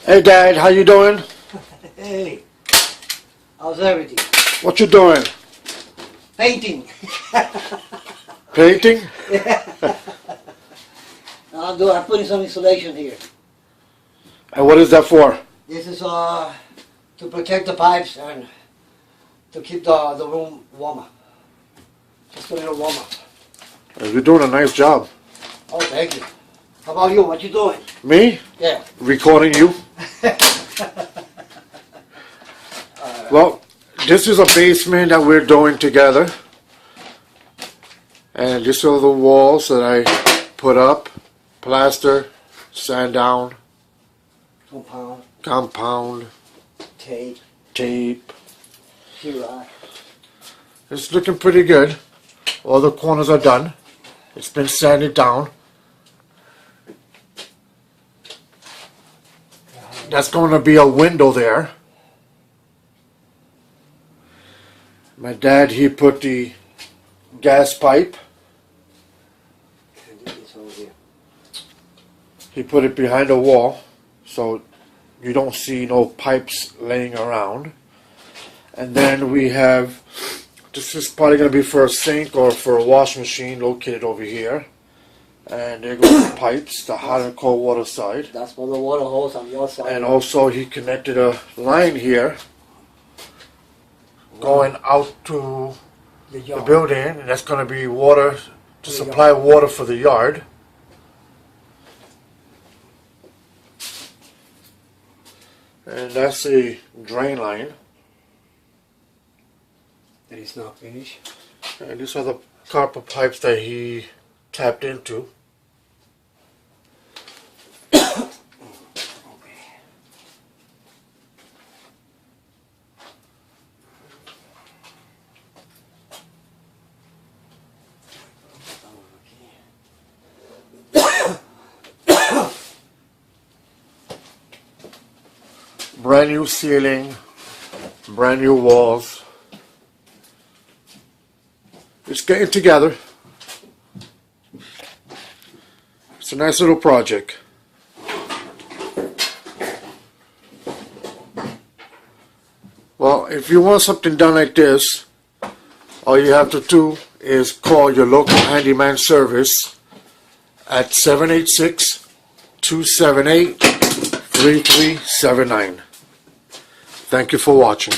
Hey Dad, how you doing? Hey, how's everything? What you doing? Painting. Painting? Yeah. I'm putting some insulation here. And what is that for? This is to protect the pipes and to keep the room warmer. Just a little warmer. You're doing a nice job. Oh, thank you. How about you? What you doing? Me? Yeah. Recording you. Well, this is a basement that we're doing together. And these are the walls that I put up. Plaster, sand down, compound, tape, sheetrock. It's looking pretty good. All the corners are done. It's been sanded down. That's going to be a window there. My dad, he put the gas pipe. He put it behind the wall so you don't see no pipes laying around. And then we have, this is probably going to be for a sink or for a wash machine located over here. And there goes the pipes, the hot and cold water side. That's for the water hose on your side. And also he connected a line here going out to the building, and that's going to be water to supply water for the yard. And that's a drain line. That is not finished. And these are the copper pipes that he tapped into. Brand new ceiling, brand new walls. It's getting together. It's a nice little project. Well, if you want something done like this, all you have to do is call your local handyman service at 786-278-3379. Thank you for watching.